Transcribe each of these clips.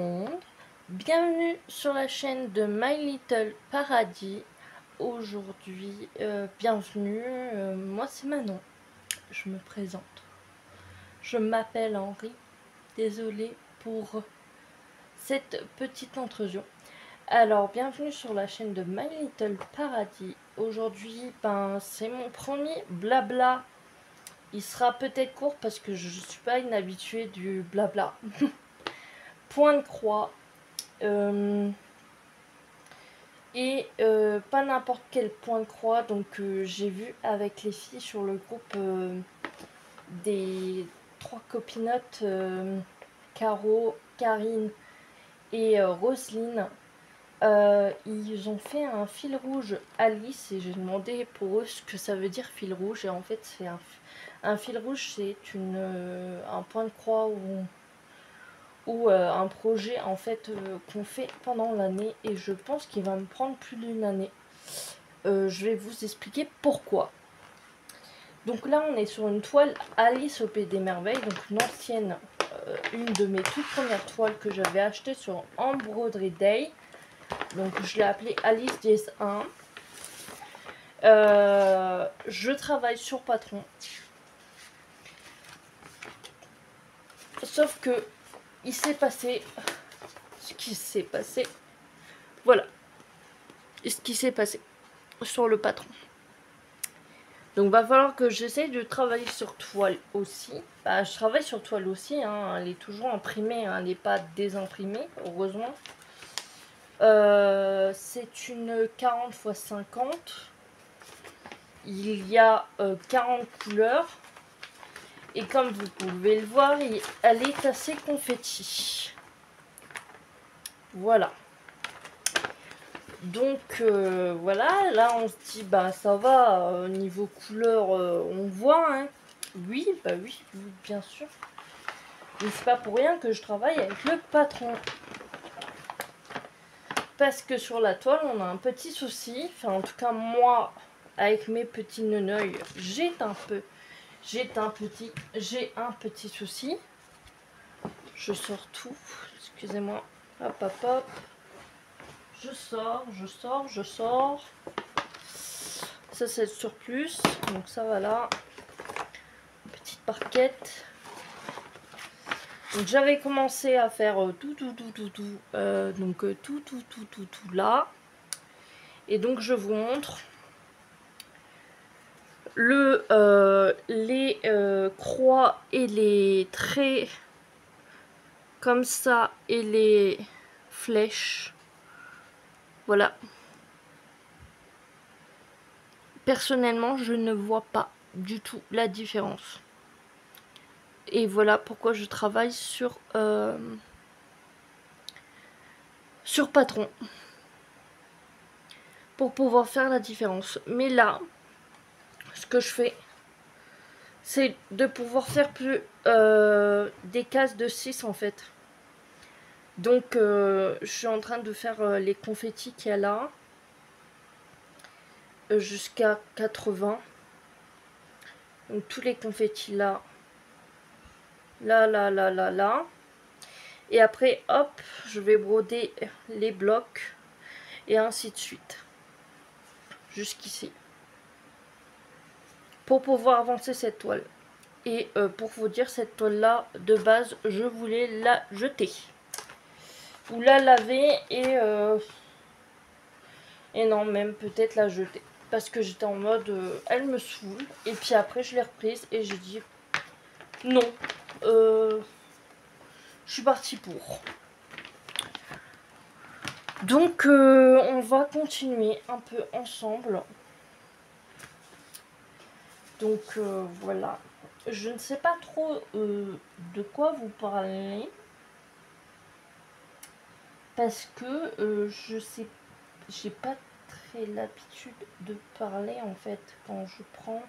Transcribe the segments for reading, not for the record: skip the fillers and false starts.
monde, bienvenue sur la chaîne de My Little Paradis. Aujourd'hui, bienvenue, moi c'est Manon, je me présente. Je m'appelle Henri, désolée pour cette petite intrusion. Alors, bienvenue sur la chaîne de My Little Paradis. Aujourd'hui, c'est mon premier blabla. Il sera peut-être court parce que je ne suis pas une habituée du blabla. Point de croix. Pas n'importe quel point de croix. Donc j'ai vu avec les filles sur le groupe des 3 copinotes, Caro, Karine et Roselyne. Ils ont fait un fil rouge Alice et j'ai demandé pour eux ce que ça veut dire fil rouge. Et en fait c'est un fil rouge, c'est un point de croix ou un projet en fait qu'on fait pendant l'année, et je pense qu'il va me prendre plus d'une année. Je vais vous expliquer pourquoi. Donc là on est sur une toile Alice au Pays des Merveilles, donc une ancienne, une de mes toutes premières toiles que j'avais achetée sur Embroidery Day. Donc je l'ai appelée Alice DS1. Je travaille sur Patron. Sauf que il s'est passé ce qui s'est passé. Voilà ce qui s'est passé sur le Patron. Donc va falloir que j'essaye de travailler sur toile aussi. Je travaille sur toile aussi, hein. Elle est toujours imprimée, hein. Elle n'est pas désimprimée, heureusement. C'est une 40 x 50. Il y a 40 couleurs. Et comme vous pouvez le voir, elle est assez confetti. Voilà. Donc voilà, là on se dit ça va, niveau couleur on voit, hein. Oui, oui, bien sûr. Mais c'est pas pour rien que je travaille avec le Patron. Parce que sur la toile on a un petit souci, enfin en tout cas moi avec mes petits neneuils j'ai un petit souci. Je sors tout, excusez-moi, hop hop hop. Je sors. Ça c'est le surplus, donc ça va là. Petite parquette. Donc j'avais commencé à faire tout là. Et donc je vous montre les croix et les traits comme ça et les flèches. Voilà. Personnellement, je ne vois pas du tout la différence. Et voilà pourquoi je travaille sur Patron. Pour pouvoir faire la différence. Mais là, ce que je fais, c'est de pouvoir faire plus des cases de 6 en fait. Donc, je suis en train de faire les confettis qu'il y a là. Jusqu'à 80. Donc tous les confettis là. Là. Et après, hop, je vais broder les blocs. Et ainsi de suite. Jusqu'ici. Pour pouvoir avancer cette toile. Et pour vous dire, cette toile là, de base, je voulais la jeter. Ou la laver et non, même peut-être la jeter. Parce que j'étais en mode, elle me saoule. Et puis après, je l'ai reprise et j'ai dit, non. Je suis partie pour. Donc, on va continuer un peu ensemble. Donc, voilà. Je ne sais pas trop de quoi vous parler. Parce que je sais, j'ai pas très l'habitude de parler en fait quand je prends.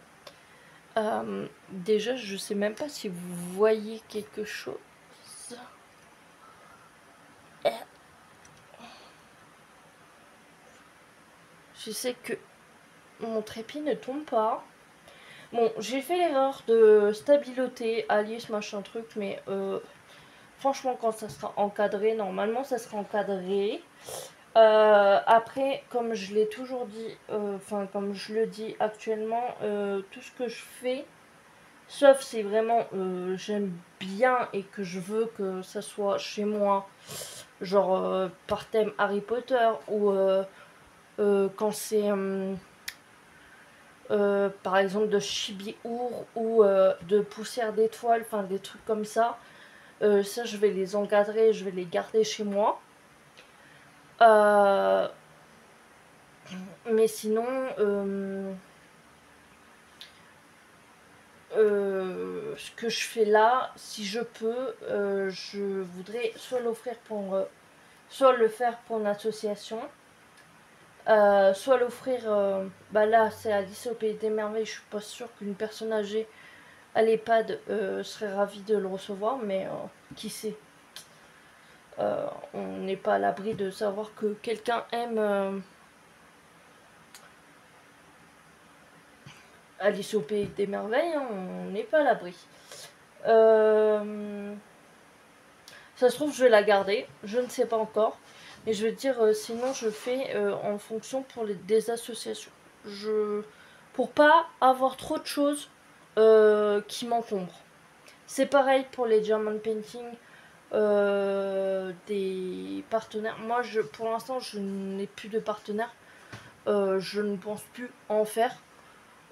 Déjà, je sais même pas si vous voyez quelque chose. Je sais que mon trépied ne tombe pas. Bon, j'ai fait l'erreur de stabiloter Alice machin truc, mais Franchement, quand ça sera encadré, normalement ça sera encadré. Après, comme je l'ai toujours dit, enfin comme je le dis actuellement, tout ce que je fais, sauf si vraiment j'aime bien et que je veux que ça soit chez moi, genre par thème Harry Potter, ou quand c'est par exemple de Chibi-Our ou de Poussière d'étoiles, enfin des trucs comme ça. Ça, je vais les encadrer, je vais les garder chez moi. Euh, mais sinon, ce que je fais là, si je peux, je voudrais soit l'offrir pour, soit le faire pour une association, soit l'offrir. Bah là, c'est Alice au Pays des Merveilles. Je suis pas sûre qu'une personne âgée à l'EHPAD serait ravie de le recevoir, mais qui sait. On n'est pas à l'abri de savoir que quelqu'un aime Alice au Pays des Merveilles, hein, on n'est pas à l'abri. Ça se trouve, je vais la garder, je ne sais pas encore. Mais je veux dire, sinon, je fais en fonction pour des associations. Pour pas avoir trop de choses qui m'encombrent. C'est pareil pour les German Painting, des partenaires. Moi, pour l'instant, je n'ai plus de partenaires. Je ne pense plus en faire.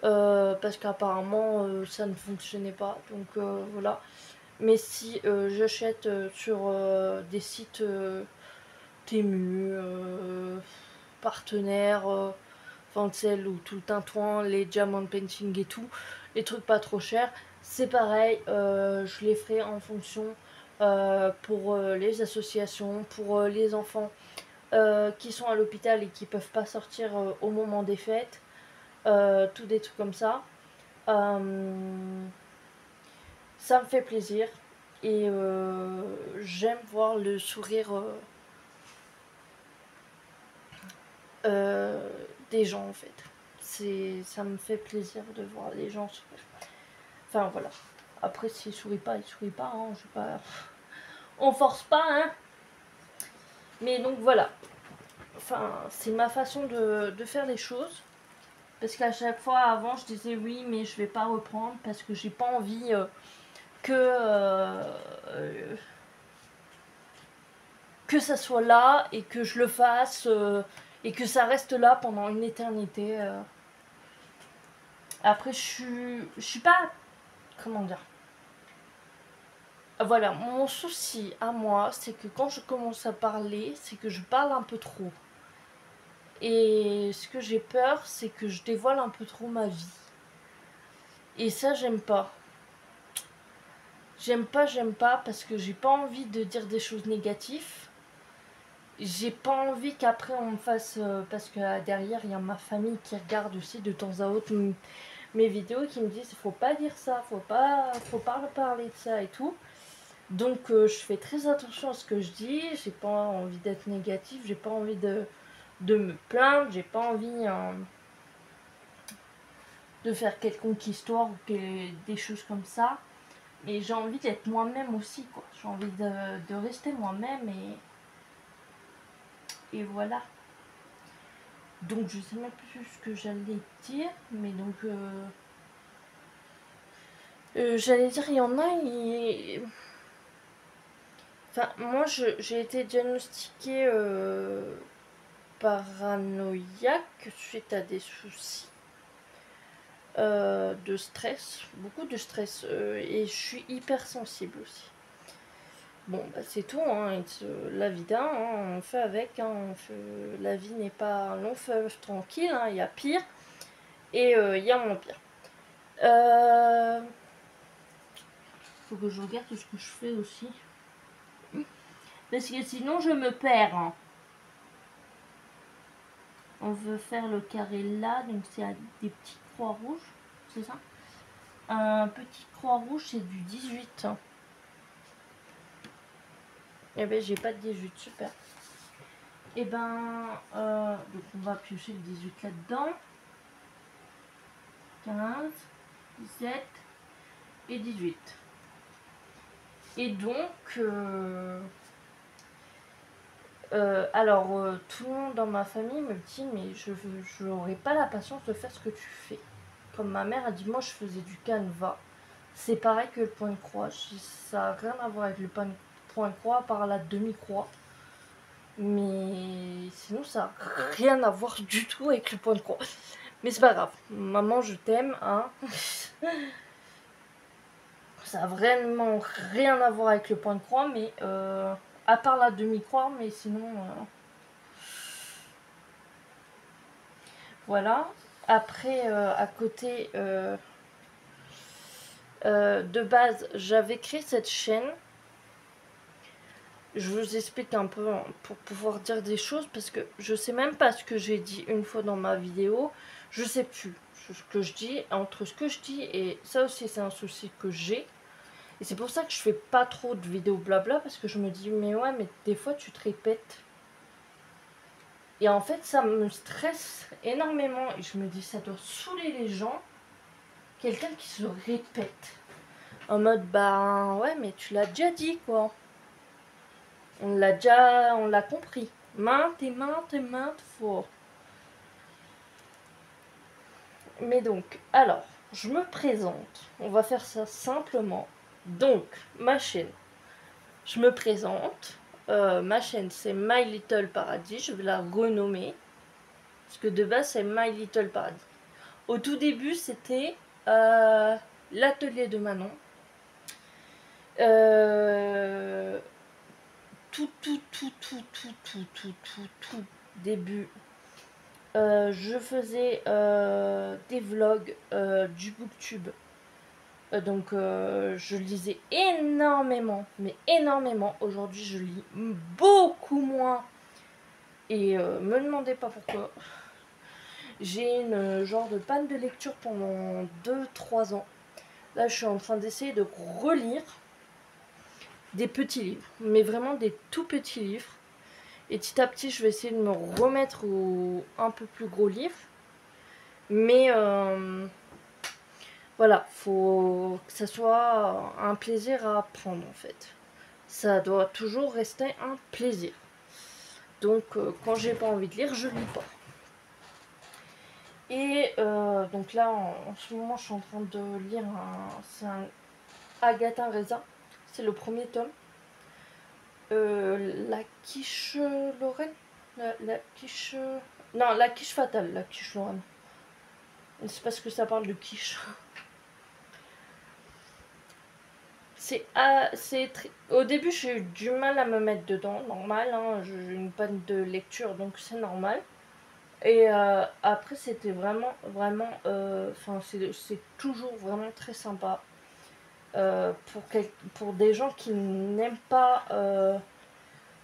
Parce qu'apparemment ça ne fonctionnait pas, donc voilà. Mais si j'achète sur des sites Temu, partenaires, Fancel ou tout le tintouin, les Diamond Painting et tout, les trucs pas trop chers, c'est pareil, je les ferai en fonction pour les associations, pour les enfants qui sont à l'hôpital et qui peuvent pas sortir au moment des fêtes, tout des trucs comme ça. Ça me fait plaisir et j'aime voir le sourire des gens en fait. Ça me fait plaisir de voir les gens sourire. Enfin voilà. Après s'ils sourient pas, ils sourient pas. Hein. Je pas... On force pas, hein. Mais donc voilà. Enfin, c'est ma façon de faire les choses. Parce qu'à chaque fois avant, je disais oui, mais je vais pas reprendre parce que j'ai pas envie que ça soit là et que je le fasse et que ça reste là pendant une éternité. Après, je suis pas. Comment dire. Voilà, mon souci à moi, c'est que quand je commence à parler, c'est que je parle un peu trop. Et ce que j'ai peur, c'est que je dévoile un peu trop ma vie. Et ça, j'aime pas. J'aime pas parce que j'ai pas envie de dire des choses négatives. J'ai pas envie qu'après on me fasse. Parce que derrière, il y a ma famille qui regarde aussi de temps à autre mes vidéos qui me disent faut pas dire ça, faut pas parler de ça et tout. Donc je fais très attention à ce que je dis, j'ai pas envie d'être négative, j'ai pas envie de me plaindre, j'ai pas envie de faire quelconque histoire ou des choses comme ça. Mais j'ai envie d'être moi-même aussi, quoi. J'ai envie de rester moi-même et voilà. Donc je sais même plus ce que j'allais dire, mais donc j'allais dire il y en a, enfin moi j'ai été diagnostiquée paranoïaque suite à des soucis de stress, beaucoup de stress, et je suis hypersensible aussi. Bon, bah, c'est tout, hein, la vie d'un, hein, on fait avec, hein, la vie n'est pas un long fleuve tranquille, hein, il y a pire et il y a moins pire. Faut que je regarde ce que je fais aussi. Parce que sinon je me perds. Hein. On veut faire le carré là, donc c'est des petites croix rouges, c'est ça? Un petit croix rouge, c'est du 18. Eh ben j'ai pas de 18, super. Et ben, donc on va piocher le 18 là-dedans. 15, 17 et 18. Et donc, tout le monde dans ma famille me dit, mais je n'aurais pas la patience de faire ce que tu fais. Comme ma mère a dit, moi je faisais du canevas. C'est pareil que le point de croix. Ça n'a rien à voir avec le point de croix par la demi-croix. Mais sinon, ça n'a rien à voir du tout avec le point de croix. Mais c'est pas grave. Maman, je t'aime, hein. Ça n'a vraiment rien à voir avec le point de croix, mais à part la demi-croix, mais sinon, voilà. Après, à côté, de base, j'avais créé cette chaîne. Je vous explique un peu pour pouvoir dire des choses parce que je sais même pas ce que j'ai dit une fois dans ma vidéo. Je sais plus ce que je dis. Entre ce que je dis et ça aussi, c'est un souci que j'ai. Et c'est pour ça que je fais pas trop de vidéos blabla parce que je me dis, mais ouais, mais des fois tu te répètes. Et en fait, ça me stresse énormément. Et je me dis, ça doit saouler les gens. Quelqu'un qui se répète. En mode, bah ouais, mais tu l'as déjà dit, quoi. On l'a compris. Maintes et maintes fois. Mais donc, alors, je me présente. On va faire ça simplement. Donc, ma chaîne. Je me présente. Ma chaîne, c'est My Little Paradis. Je vais la renommer. Parce que de base, c'est My Little Paradis. Au tout début, c'était l'atelier de Manon. Tout début, je faisais des vlogs, du booktube. Donc je lisais énormément, mais énormément. Aujourd'hui, je lis beaucoup moins. Et me demandez pas pourquoi. J'ai une genre de panne de lecture pendant 2-3 ans. Là, je suis en train d'essayer de relire des petits livres, mais vraiment des tout petits livres. Et petit à petit, je vais essayer de me remettre aux un peu plus gros livres. Mais voilà, faut que ça soit un plaisir à apprendre en fait. Ça doit toujours rester un plaisir. Donc quand j'ai pas envie de lire, je lis pas. Et donc là, en ce moment, je suis en train de lire c'est un Agatha Raisin. C'est le premier tome. La quiche Lorraine. La quiche... Non, la quiche fatale, la quiche Lorraine. C'est parce que ça parle de quiche. Au début, j'ai eu du mal à me mettre dedans, normal. Hein, j'ai une panne de lecture, donc c'est normal. Et après, c'était vraiment, vraiment... c'est toujours vraiment très sympa. Pour des gens qui n'aiment pas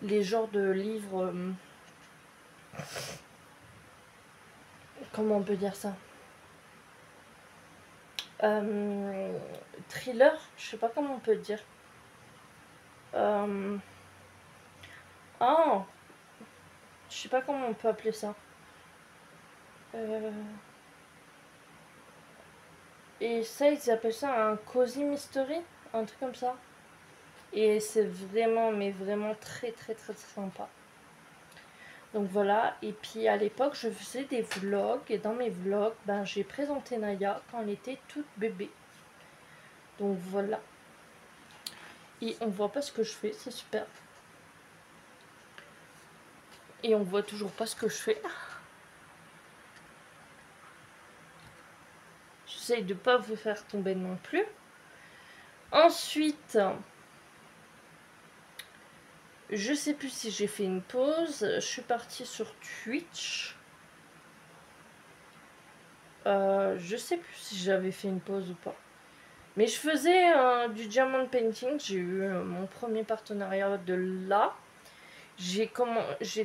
les genres de livres... comment on peut dire ça, thriller, je sais pas comment on peut dire. Je sais pas comment on peut appeler ça. Et ça, ils appellent ça un cozy mystery, un truc comme ça. Et c'est vraiment, mais vraiment très, très, très, très sympa. Donc voilà, et puis à l'époque, je faisais des vlogs, et dans mes vlogs, j'ai présenté Naya quand elle était toute bébé. Donc voilà. Et on voit pas ce que je fais, c'est super. Et on voit toujours pas ce que je fais. J'essaye de pas vous faire tomber non plus. Ensuite, je sais plus si j'ai fait une pause. Je suis partie sur Twitch. Je sais plus si j'avais fait une pause ou pas. Mais je faisais du diamond painting. J'ai eu mon premier partenariat de là. J'ai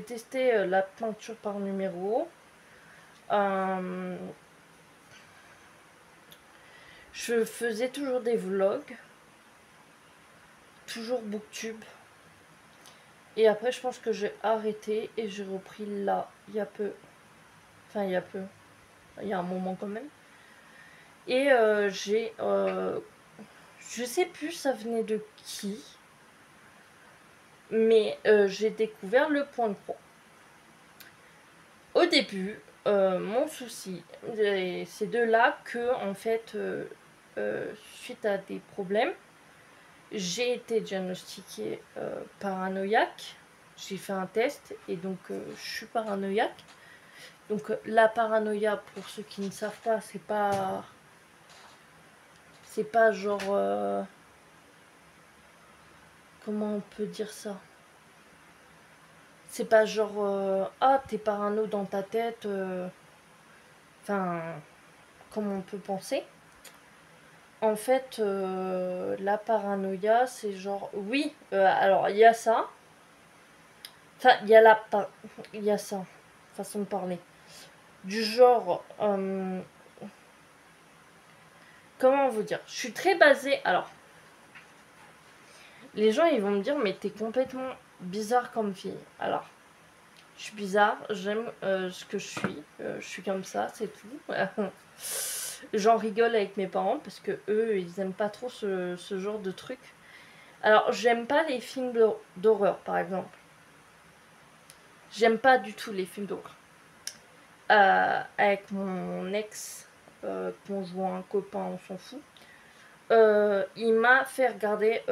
testé la peinture par numéro. Je faisais toujours des vlogs. Toujours booktube. Et après, je pense que j'ai arrêté et j'ai repris là, il y a peu. Enfin, il y a peu. Il y a un moment quand même. Et Je sais plus ça venait de qui, mais j'ai découvert le point de croix. Au début, mon souci, c'est de là que, en fait, suite à des problèmes, j'ai été diagnostiquée paranoïaque. J'ai fait un test et donc je suis paranoïaque. Donc la paranoïa, pour ceux qui ne savent pas, c'est pas genre comment on peut dire ça? C'est pas genre ah t'es parano dans ta tête. Enfin, comme on peut penser. En fait, la paranoïa, c'est genre oui. Alors il y a ça. Enfin, il y a ça, façon de parler. Du genre, comment vous dire? Je suis très basée. Alors, les gens ils vont me dire, mais t'es complètement bizarre comme fille. Alors, je suis bizarre, j'aime ce que je suis comme ça, c'est tout. J'en rigole avec mes parents parce que eux ils aiment pas trop ce genre de truc. Alors, j'aime pas les films d'horreur par exemple. J'aime pas du tout les films d'horreur. Avec mon ex conjoint, copain, on s'en fout. Il m'a fait regarder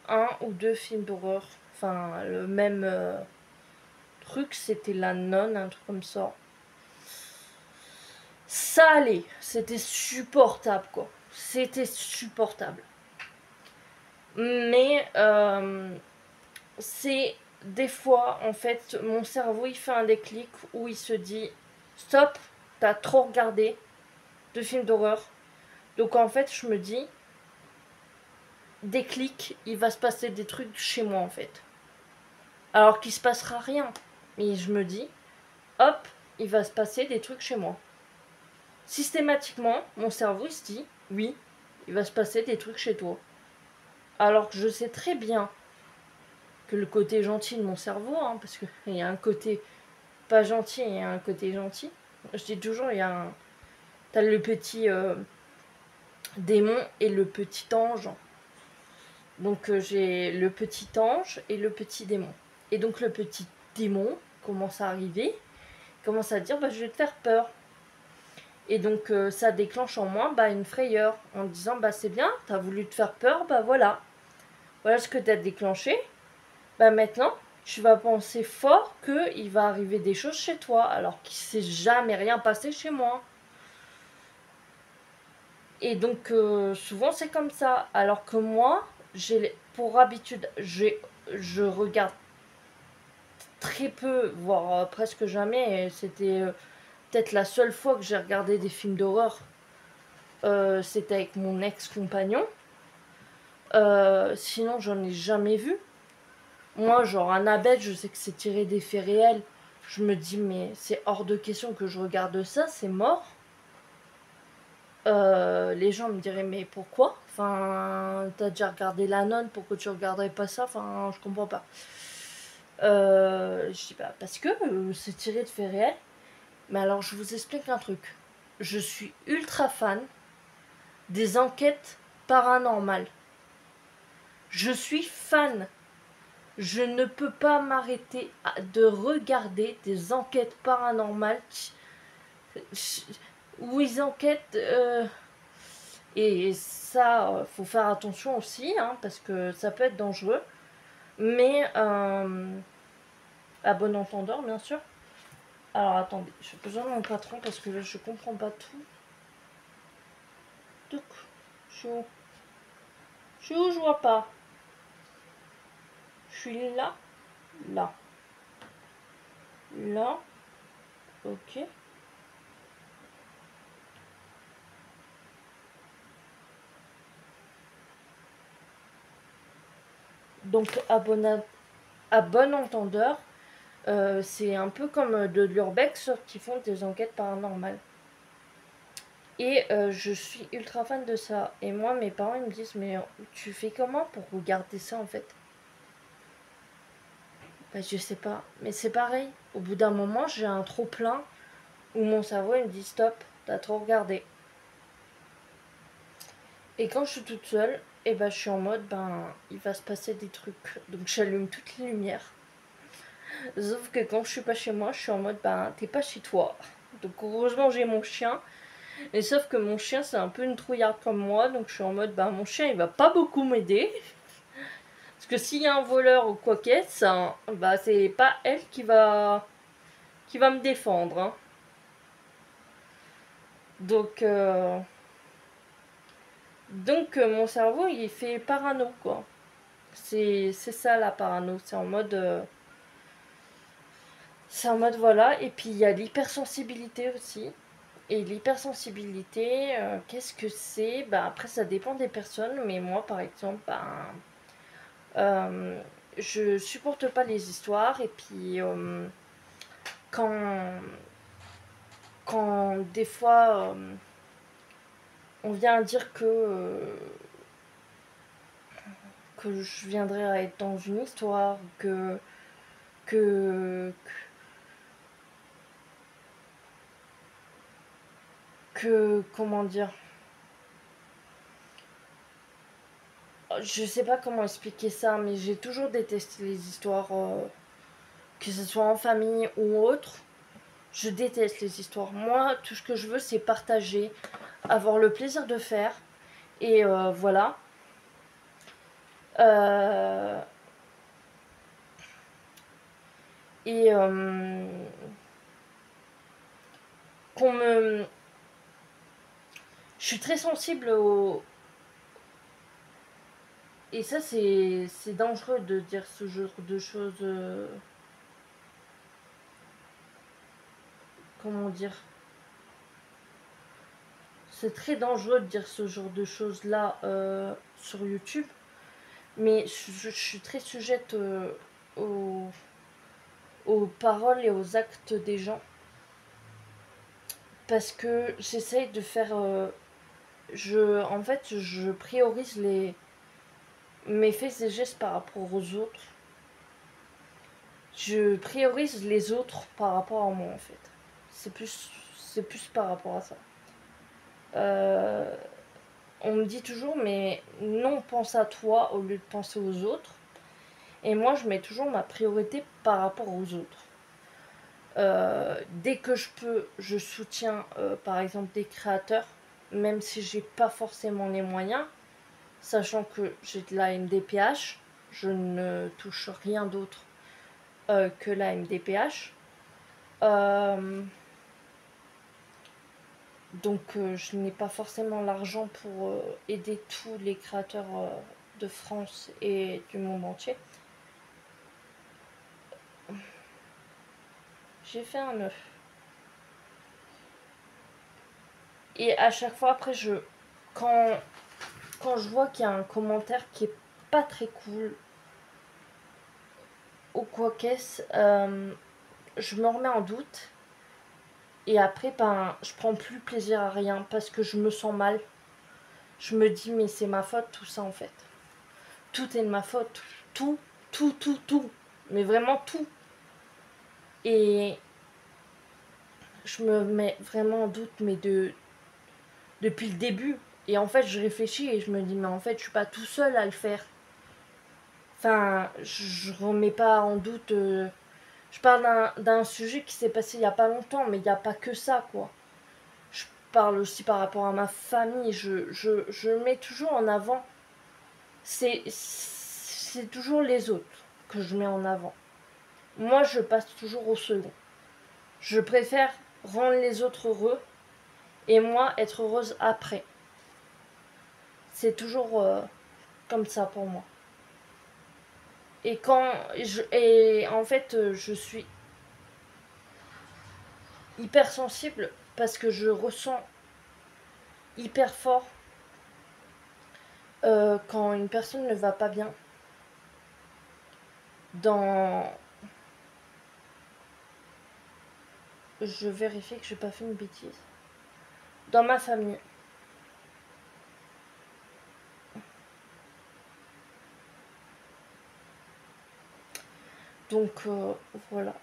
un ou deux films d'horreur. Enfin, le même truc, c'était La Nonne, un truc comme ça. Ça allait, c'était supportable quoi. C'était supportable. Mais c'est des fois, en fait, mon cerveau il fait un déclic où il se dit stop, t'as trop regardé de films d'horreur. Donc en fait, je me dis déclic, il va se passer des trucs chez moi en fait. Alors qu'il se passera rien. Mais je me dis hop, il va se passer des trucs chez moi. Systématiquement, mon cerveau il se dit oui, il va se passer des trucs chez toi. Alors que je sais très bien que le côté gentil de mon cerveau, hein, parce qu'il y a un côté pas gentil et un côté gentil. Je dis toujours, il y a un... T'as le petit démon et le petit ange. Donc j'ai le petit ange et le petit démon. Et donc le petit démon commence à arriver, commence à dire bah, je vais te faire peur. Et donc ça déclenche en moi bah, une frayeur en disant bah c'est bien, t'as voulu te faire peur, bah voilà. Voilà ce que t'as déclenché. Bah maintenant, tu vas penser fort qu'il va arriver des choses chez toi, alors qu'il ne s'est jamais rien passé chez moi. Et donc souvent c'est comme ça. Alors que moi, j'ai pour habitude, je regarde très peu, voire presque jamais. C'était peut-être la seule fois que j'ai regardé des films d'horreur. C'était avec mon ex-compagnon. Sinon, j'en ai jamais vu. Moi, genre Annabelle, je sais que c'est tiré des faits réels. Je me dis, mais c'est hors de question que je regarde ça, c'est mort. Les gens me diraient, mais pourquoi? Enfin, t'as déjà regardé La Nonne, pourquoi tu regarderais pas ça? Enfin, je comprends pas. Je dis, bah, parce que c'est tiré de faits réels. Mais alors, je vous explique un truc. Je suis ultra fan des enquêtes paranormales. Je suis fan. Je ne peux pas m'arrêter de regarder des enquêtes paranormales où ils enquêtent. Et ça, faut faire attention aussi, hein, parce que ça peut être dangereux. Mais à bon entendeur, bien sûr. Alors attendez, j'ai besoin de mon patron parce que là, je comprends pas tout. Donc, je suis où? Je suis où? Je vois pas. Je suis là. Là. Là. Ok. Donc, à bon entendeur, c'est un peu comme de l'urbex qui font des enquêtes paranormales. Et je suis ultra fan de ça. Et moi, mes parents, ils me disent, mais tu fais comment pour regarder ça en fait? Bah, je sais pas. Mais c'est pareil. Au bout d'un moment, j'ai un trop plein où mon cerveau, il me dit, stop, t'as trop regardé. Et quand je suis toute seule, et ben je suis en mode il va se passer des trucs. Donc j'allume toutes les lumières. Sauf que quand je suis pas chez moi, je suis en mode t'es pas chez toi. Donc heureusement j'ai mon chien. Et sauf que mon chien c'est un peu une trouillarde comme moi. Donc je suis en mode mon chien il va pas beaucoup m'aider. Parce que s'il y a un voleur ou quoi qu'est-ce, c'est pas elle qui va me défendre. Hein. Donc, mon cerveau il fait parano quoi. C'est ça la parano. C'est en mode voilà. Et puis il y a l'hypersensibilité aussi. Et l'hypersensibilité, qu'est-ce que c'est? Après, ça dépend des personnes, mais moi, par exemple, euh, je supporte pas les histoires. Et puis, quand, quand des fois, on vient dire que je viendrais être dans une histoire, que, comment dire, je sais pas comment expliquer ça, mais j'ai toujours détesté les histoires, que ce soit en famille ou autre. Je déteste les histoires. Moi, tout ce que je veux, c'est partager, avoir le plaisir de faire. Et voilà. Euh, et qu'on me. Je suis très sensible au. Et ça, c'est dangereux de dire ce genre de choses. Comment dire? C'est très dangereux de dire ce genre de choses-là sur YouTube. Mais je suis très sujette aux, aux paroles et aux actes des gens. Parce que j'essaye de faire. En fait, je priorise mes faits et gestes par rapport aux autres. Je priorise les autres par rapport à moi, en fait. C'est plus par rapport à ça. Euh, on me dit toujours, mais non, pense à toi au lieu de penser aux autres. Et moi, je mets toujours ma priorité par rapport aux autres. Dès que je peux, je soutiens par exemple des créateurs, même si j'ai pas forcément les moyens, sachant que j'ai de la MDPH, je ne touche rien d'autre que la MDPH. Euh, je n'ai pas forcément l'argent pour aider tous les créateurs de France et du monde entier. J'ai fait un œuf. Et à chaque fois, après, quand je vois qu'il y a un commentaire qui est pas très cool, ou quoi qu'est-ce, je me remets en doute. Et après, je prends plus plaisir à rien parce que je me sens mal. Je me dis, mais c'est ma faute tout ça en fait. Tout est de ma faute. Tout, tout, tout, tout. Mais vraiment tout. Et je me mets vraiment en doute, mais depuis le début. Et en fait, je réfléchis et je me dis, mais en fait, je suis pas tout seul à le faire. Enfin, je remets pas en doute. Je parle d'un sujet qui s'est passé il y a pas longtemps, mais il n'y a pas que ça, quoi. Je parle aussi par rapport à ma famille. Je mets toujours en avant. C'est toujours les autres que je mets en avant. Moi, je passe toujours au second. Je préfère rendre les autres heureux et moi être heureuse après. C'est toujours comme ça pour moi. Et en fait, je suis hyper sensible parce que je ressens hyper fort quand une personne ne va pas bien dans. Je vérifie que j'ai pas fait une bêtise. Dans ma famille. Donc voilà.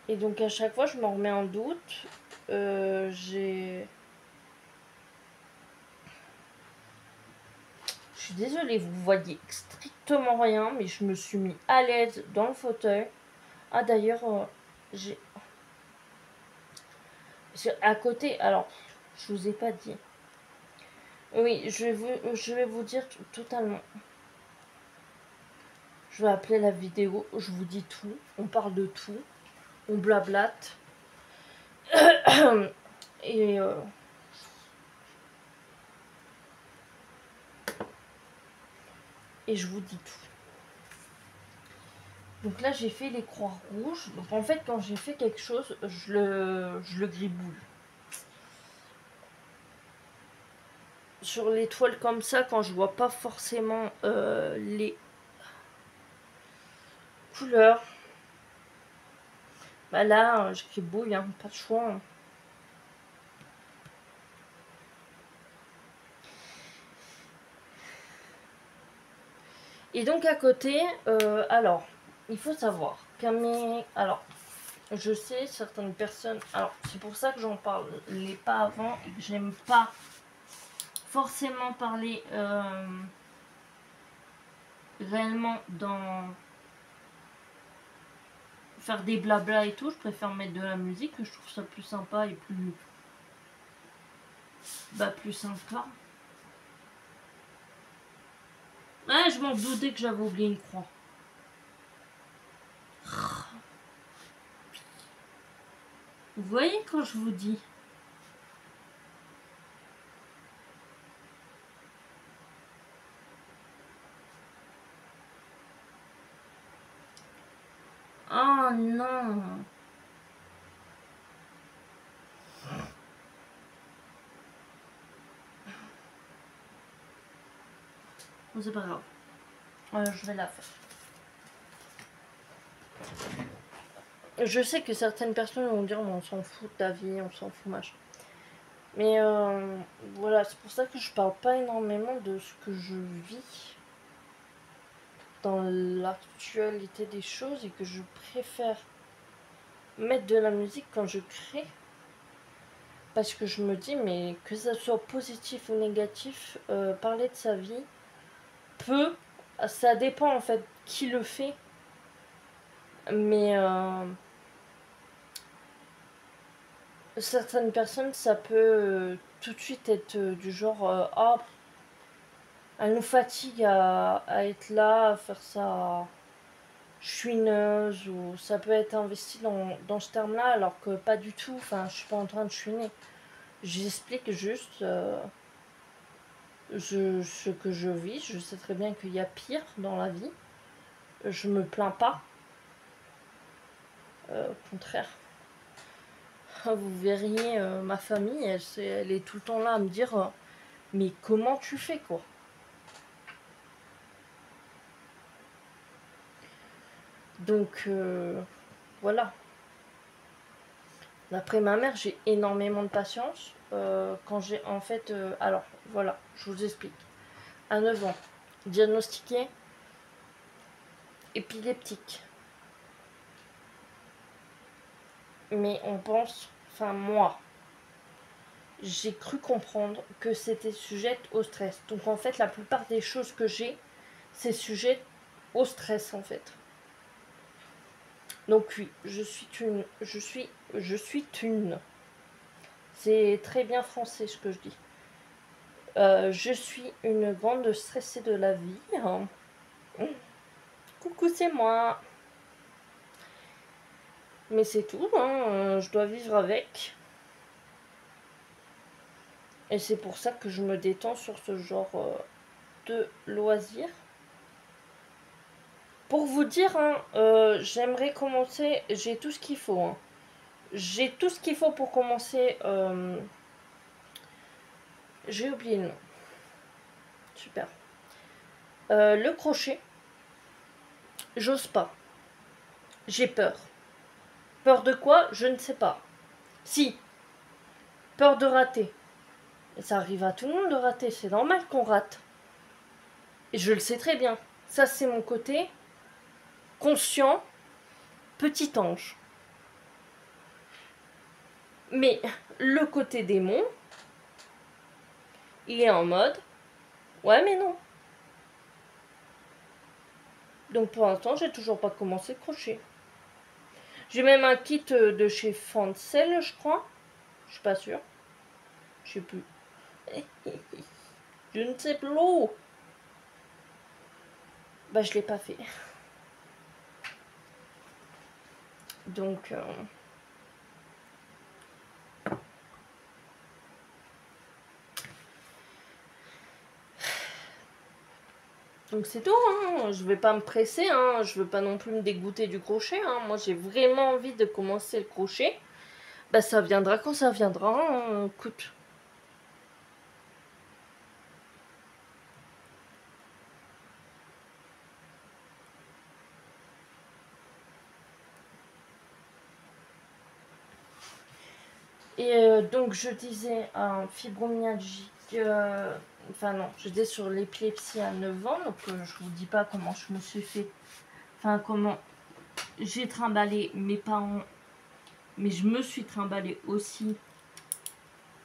Et donc à chaque fois, je me remets en doute. Je suis désolée, vous voyez strictement rien, mais je me suis mis à l'aise dans le fauteuil. Ah d'ailleurs, j'ai à côté, alors, je vous ai pas dit. Oui, je vais vous dire totalement. Je vais appeler la vidéo, je vous dis tout, on parle de tout, on blablate. Et je vous dis tout. Donc là, j'ai fait les croix rouges. Donc en fait, quand j'ai fait quelque chose, je le gribouille. Sur les toiles comme ça, quand je vois pas forcément les couleurs, bah là, je gribouille, hein, pas de choix. Hein. Et donc à côté, alors, il faut savoir qu'à mes... Alors, je sais, certaines personnes... Alors, c'est pour ça que j'en parle les pas avant et que j'aime pas forcément parler réellement dans... Faire des blabla et tout. Je préfère mettre de la musique, je trouve ça plus sympa et plus... Bah, plus sympa. Ouais, je m'en doutais que j'avais oublié une croix. Vous voyez quand je vous dis? Oh non. Bon, c'est pas grave. Je vais la faire. Je sais que certaines personnes vont dire on s'en fout de ta vie, on s'en fout machin. Mais voilà, c'est pour ça que je parle pas énormément de ce que je vis dans l'actualité des choses et que je préfère mettre de la musique quand je crée. Parce que je me dis, mais que ça soit positif ou négatif, parler de sa vie peut, ça dépend en fait qui le fait. Mais certaines personnes, ça peut tout de suite être du genre, ah, elle nous fatigue à être là, à faire ça chouineuse, ou ça peut être investi dans ce terme-là, alors que pas du tout, enfin, je suis pas en train de chouiner. J'explique juste ce que je vis, je sais très bien qu'il y a pire dans la vie, je me plains pas, au contraire. Vous verriez ma famille, elle est tout le temps là à me dire mais comment tu fais quoi? Donc voilà. D'après ma mère, j'ai énormément de patience. Quand j'ai en fait... alors voilà, je vous explique. À 9 ans, diagnostiqué épileptique. Mais on pense, enfin moi, j'ai cru comprendre que c'était sujet au stress. Donc en fait, la plupart des choses que j'ai, c'est sujet au stress en fait. Donc oui, je suis une. C'est très bien français ce que je dis. Je suis une grande stressée de la vie. Hein. Coucou, c'est moi. Mais c'est tout, hein. Je dois vivre avec. Et c'est pour ça que je me détends sur ce genre de loisirs. Pour vous dire, hein, j'aimerais commencer, j'ai tout ce qu'il faut. Hein. J'ai tout ce qu'il faut pour commencer. J'ai oublié le nom. Super. Le crochet. J'ose pas. J'ai peur. Peur de quoi? Je ne sais pas. Si. Peur de rater. Et ça arrive à tout le monde de rater. C'est normal qu'on rate. Et je le sais très bien. Ça, c'est mon côté conscient, petit ange. Mais le côté démon, il est en mode, ouais mais non. Donc pour l'instant, j'ai toujours pas commencé le crochet. J'ai même un kit de chez Fancel, je crois. Je suis pas sûre. Je sais plus. Je ne sais plus. Bah je l'ai pas fait. Donc donc c'est tout, hein. Je vais pas me presser, hein. Je veux pas non plus me dégoûter du crochet, hein. Moi j'ai vraiment envie de commencer le crochet. Bah ça viendra quand ça viendra, hein. Écoute. Et donc je disais un fibromyalgie, enfin non, j'étais sur l'épilepsie à 9 ans, donc je vous dis pas comment je me suis fait, enfin comment j'ai trimballé mes parents, mais je me suis trimballée aussi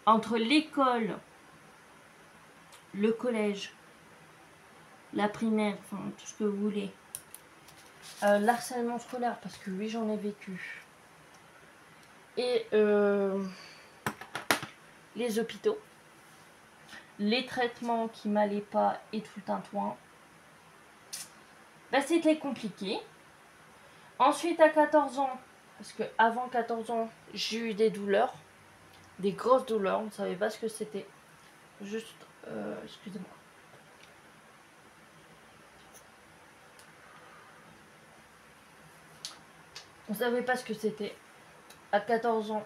entre l'école, le collège, la primaire, enfin tout ce que vous voulez, l'harcèlement scolaire, parce que oui j'en ai vécu, et les hôpitaux, les traitements qui m'allaient pas et tout un toit. Bah, c'était compliqué. Ensuite, à 14 ans, parce que avant 14 ans, j'ai eu des douleurs, des grosses douleurs, on ne savait pas ce que c'était. Juste, excusez-moi. On ne savait pas ce que c'était. À 14 ans,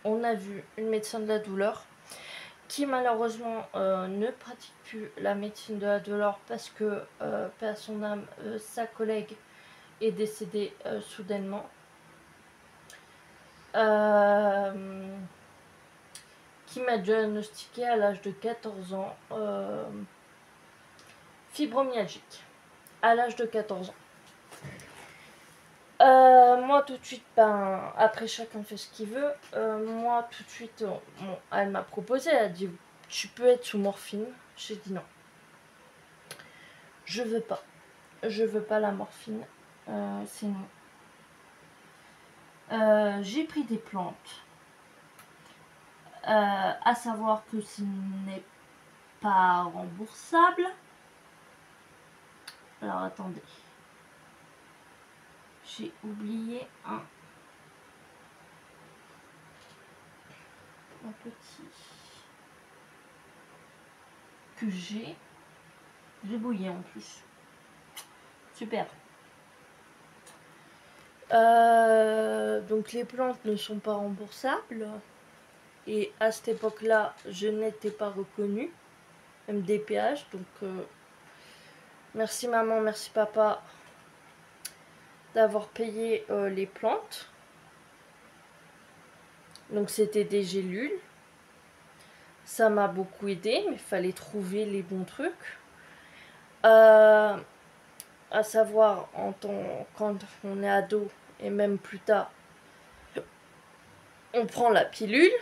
on a vu une médecin de la douleur qui malheureusement ne pratique plus la médecine de la douleur parce que, paix à son âme, sa collègue est décédée soudainement. Qui m'a diagnostiqué à l'âge de 14 ans fibromyalgique. À l'âge de 14 ans. Moi tout de suite, ben, après chacun fait ce qu'il veut, moi tout de suite, bon, elle m'a proposé, elle a dit tu peux être sous morphine. J'ai dit non. Je veux pas la morphine, c'est non. J'ai pris des plantes, à savoir que ce n'est pas remboursable. Alors attendez. J'ai oublié un petit que j'ai gribouillé en plus. Super. Donc les plantes ne sont pas remboursables. Et à cette époque-là, je n'étais pas reconnue. MDPH. Donc merci maman, merci papa d'avoir payé les plantes. Donc c'était des gélules. Ça m'a beaucoup aidé, mais il fallait trouver les bons trucs. À savoir, quand on est ado, et même plus tard, on prend la pilule,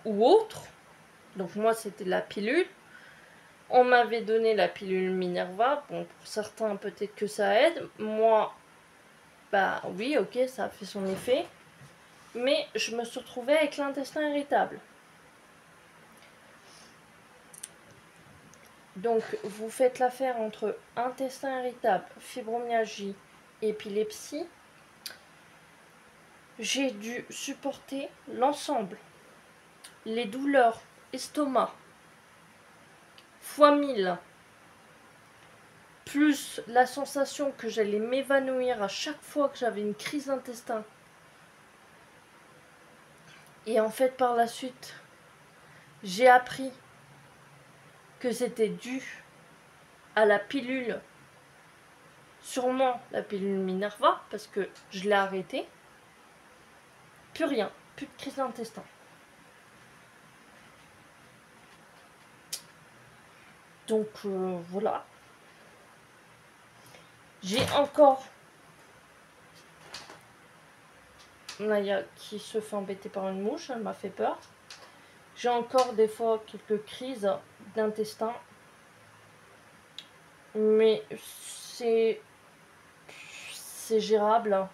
ou autre. Donc moi, c'était la pilule. On m'avait donné la pilule Minerva. Bon, pour certains, peut-être que ça aide. Moi, bah oui, ok, ça a fait son effet. Mais je me suis retrouvée avec l'intestin irritable. Donc, vous faites l'affaire entre intestin irritable, fibromyalgie, épilepsie. J'ai dû supporter l'ensemble. Les douleurs, estomac, fois 1000. Plus la sensation que j'allais m'évanouir à chaque fois que j'avais une crise d'intestin. Et en fait, par la suite, j'ai appris que c'était dû à la pilule, sûrement la pilule Minerva, parce que je l'ai arrêtée. Plus rien, plus de crise d'intestin. Donc voilà. J'ai encore Naya qui se fait embêter par une mouche, elle m'a fait peur. J'ai encore des fois quelques crises d'intestin, mais c'est gérable.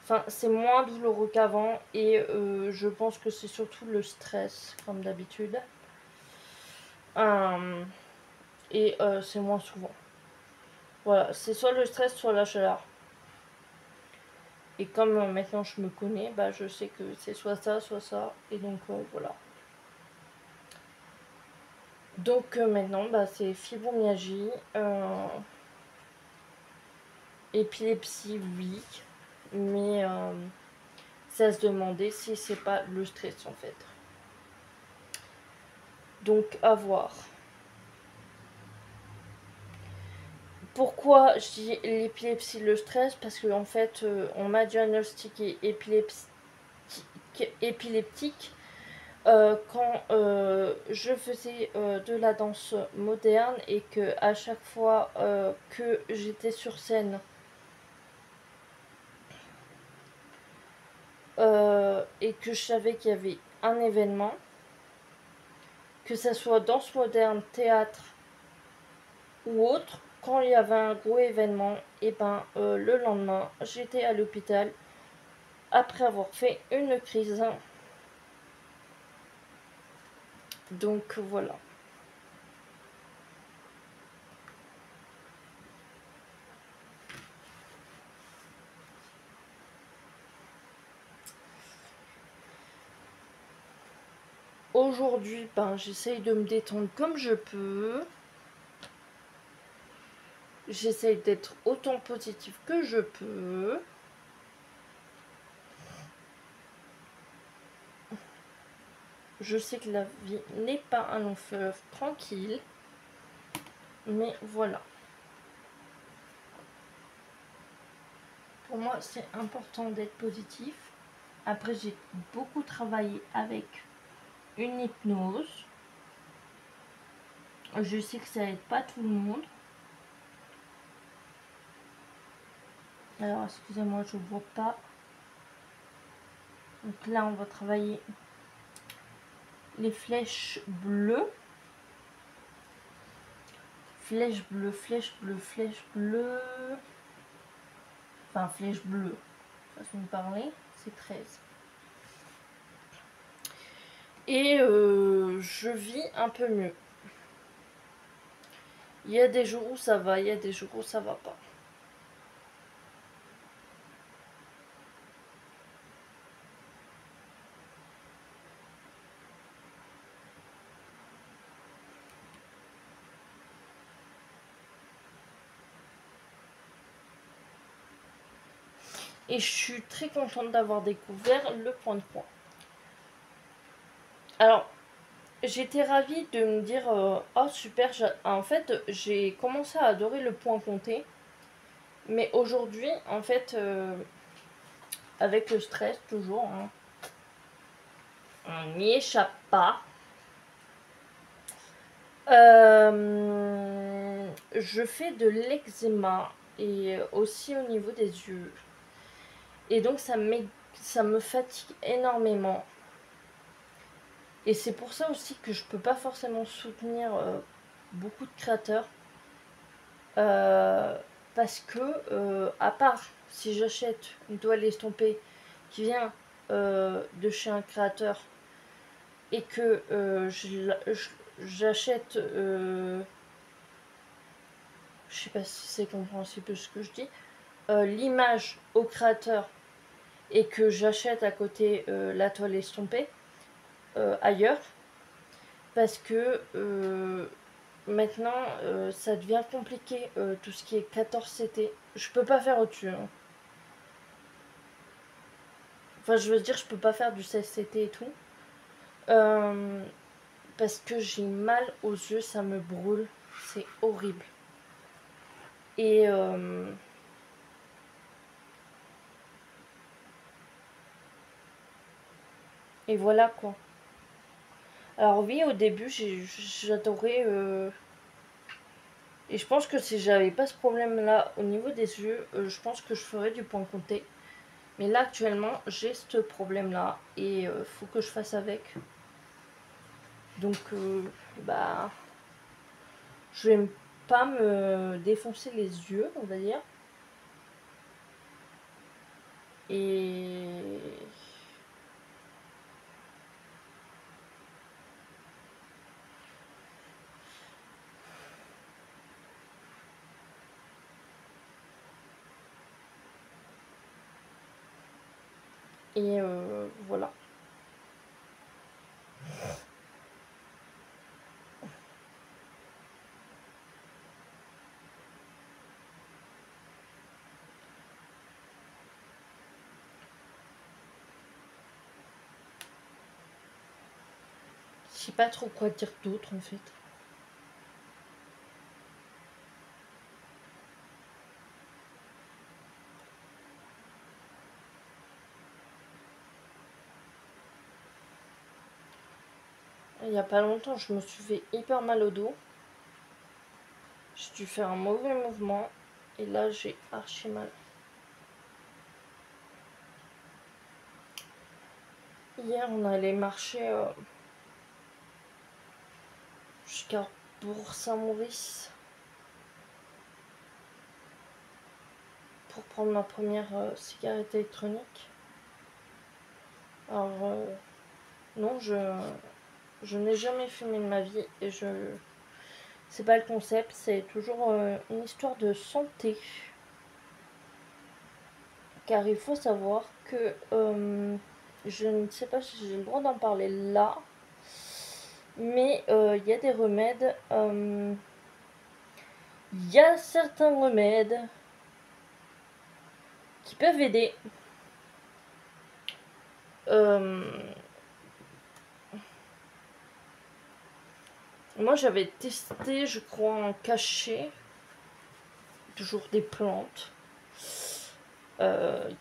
Enfin, c'est moins douloureux qu'avant et je pense que c'est surtout le stress, comme d'habitude. Et c'est moins souvent. Voilà, c'est soit le stress, soit la chaleur. Et comme maintenant je me connais, bah, je sais que c'est soit ça. Et donc voilà. Donc maintenant, bah, c'est fibromyalgie, épilepsie, oui. Mais ça se demandait si c'est pas le stress en fait. Donc à voir. Pourquoi je dis l'épilepsie, le stress? Parce qu'en fait, on m'a diagnostiqué épileptique quand je faisais de la danse moderne et que à chaque fois que j'étais sur scène et que je savais qu'il y avait un événement, que ça soit danse moderne, théâtre ou autre, quand il y avait un gros événement, et ben le lendemain j'étais à l'hôpital après avoir fait une crise. Donc voilà. Aujourd'hui, ben, j'essaye de me détendre comme je peux. J'essaye d'être autant positive que je peux. Je sais que la vie n'est pas un long fleuve tranquille. Mais voilà. Pour moi, c'est important d'être positif. Après, j'ai beaucoup travaillé avec une hypnose. Je sais que ça aide pas tout le monde. Alors, excusez-moi, je vois pas. Donc là, on va travailler les flèches bleues. Flèche bleue, flèche bleue, flèche bleue. Enfin, flèche bleue. Façon de parler, c'est 13. Et je vis un peu mieux. Il y a des jours où ça va, il y a des jours où ça va pas. Et je suis très contente d'avoir découvert le point de croix. Alors, j'étais ravie de me dire oh super, en fait j'ai commencé à adorer le point compté. Mais aujourd'hui, en fait, avec le stress toujours, hein, on n'y échappe pas. Je fais de l'eczéma et aussi au niveau des yeux. Et donc ça me fatigue énormément. Et c'est pour ça aussi que je peux pas forcément soutenir beaucoup de créateurs. Parce que, à part si j'achète une toile estompée qui vient de chez un créateur et que j'achète, je sais pas si c'est compréhensible ce que je dis, l'image au créateur et que j'achète à côté la toile estompée ailleurs, parce que maintenant ça devient compliqué tout ce qui est 14CT. Je peux pas faire au-dessus. Hein. Enfin, je veux dire, je peux pas faire du 16CT et tout. Parce que j'ai mal aux yeux, ça me brûle. C'est horrible. Et voilà quoi. Alors oui, au début, j'adorais... et je pense que si j'avais pas ce problème-là au niveau des yeux, je pense que je ferais du point compté. Mais là, actuellement, j'ai ce problème-là et faut que je fasse avec. Donc, bah, je vais pas me défoncer les yeux, on va dire. Et voilà. Je sais pas trop quoi dire d'autre en fait. Il y a pas longtemps, je me suis fait hyper mal au dos. J'ai dû faire un mauvais mouvement et là j'ai archi mal. Hier, on allait marcher jusqu'à Bourg-Saint-Maurice pour prendre ma première cigarette électronique. Alors, non, je n'ai jamais fumé de ma vie et c'est pas le concept, c'est toujours une histoire de santé. Car il faut savoir que je ne sais pas si j'ai le droit d'en parler là, mais il y a des remèdes. Il y a certains remèdes qui peuvent aider. Moi j'avais testé, je crois, en cachet, toujours des plantes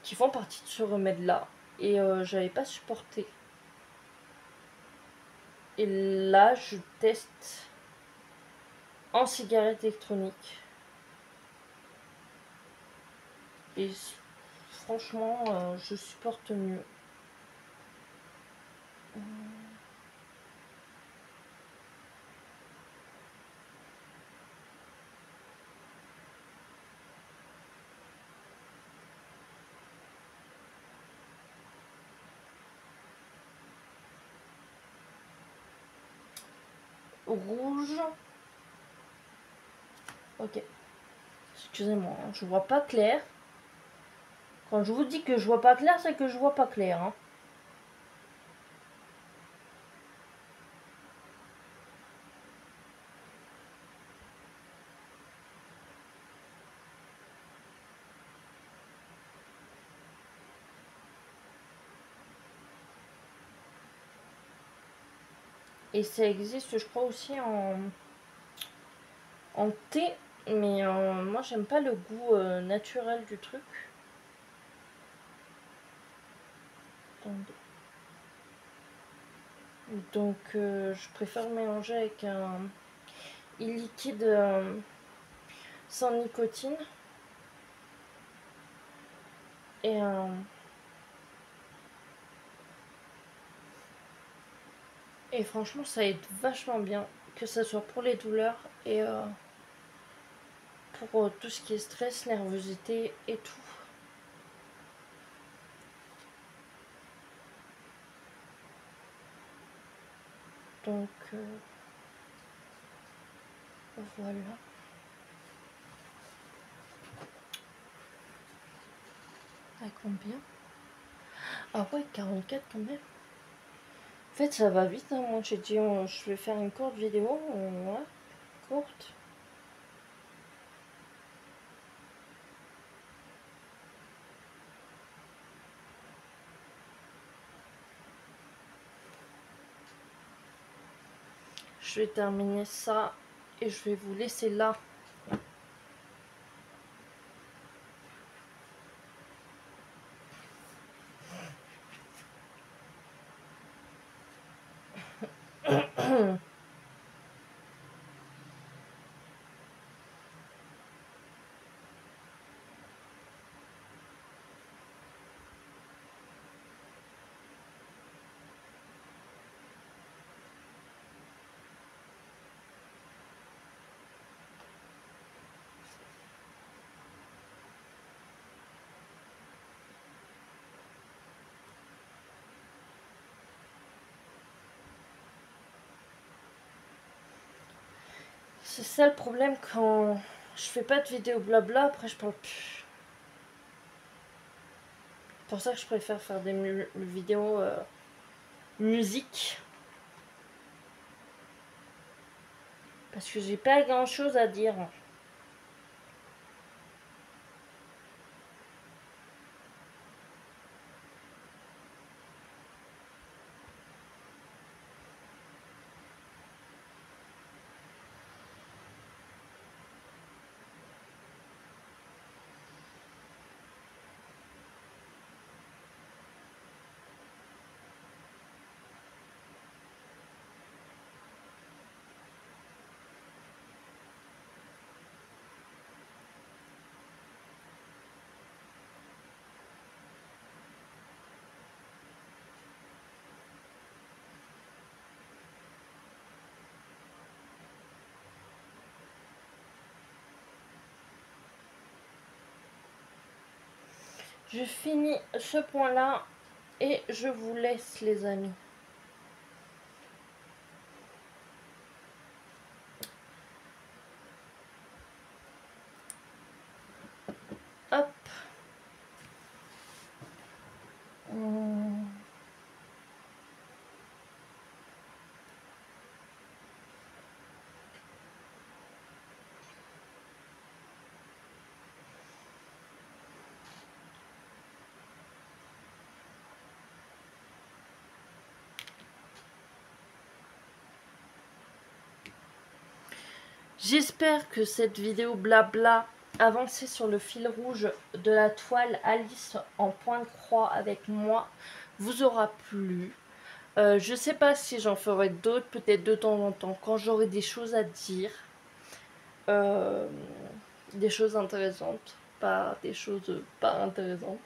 qui font partie de ce remède-là. Et j'avais pas supporté. Et là, je teste en cigarette électronique. Et franchement, je supporte mieux. Rouge. Ok. Excusez-moi, hein, je vois pas clair. Quand je vous dis que je vois pas clair, c'est que je vois pas clair. Hein. Et ça existe, je crois, aussi en thé. Mais moi, j'aime pas le goût naturel du truc. Donc, je préfère mélanger avec un liquide sans nicotine. Et et franchement, ça aide vachement bien. Que ce soit pour les douleurs et pour tout ce qui est stress, nervosité et tout. Donc, voilà. À combien? Ah ouais, 44 quand même. En fait, ça va vite. Hein. Moi, j'ai dit, je vais faire une courte vidéo. Ouais, courte. Je vais terminer ça et je vais vous laisser là. C'est ça le problème quand je fais pas de vidéo blabla, après je parle plus. C'est pour ça que je préfère faire des vidéos musique. Parce que j'ai pas grand chose à dire. Je finis ce point-là et je vous laisse les amis. Hop. J'espère que cette vidéo blabla avancée sur le fil rouge de la toile Alice en point de croix avec moi vous aura plu. Je sais pas si j'en ferai d'autres, peut-être de temps en temps, quand j'aurai des choses à dire. Des choses intéressantes, pas des choses pas intéressantes.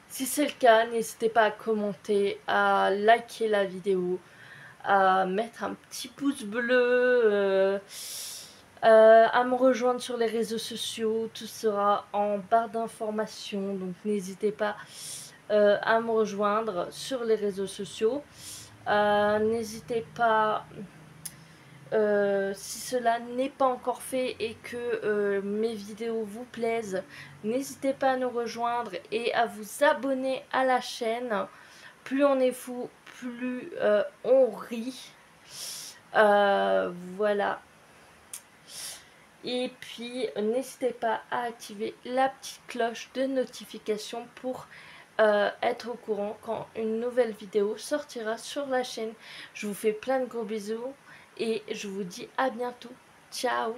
Si c'est le cas, n'hésitez pas à commenter, à liker la vidéo, à mettre un petit pouce bleu, à me rejoindre sur les réseaux sociaux. Tout sera en barre d'informations, donc n'hésitez pas à me rejoindre sur les réseaux sociaux. N'hésitez pas, si cela n'est pas encore fait et que mes vidéos vous plaisent, n'hésitez pas à nous rejoindre et à vous abonner à la chaîne. Plus on est fou, plus on rit. Voilà. Et puis n'hésitez pas à activer la petite cloche de notification pour être au courant quand une nouvelle vidéo sortira sur la chaîne. Je vous fais plein de gros bisous et je vous dis à bientôt. Ciao.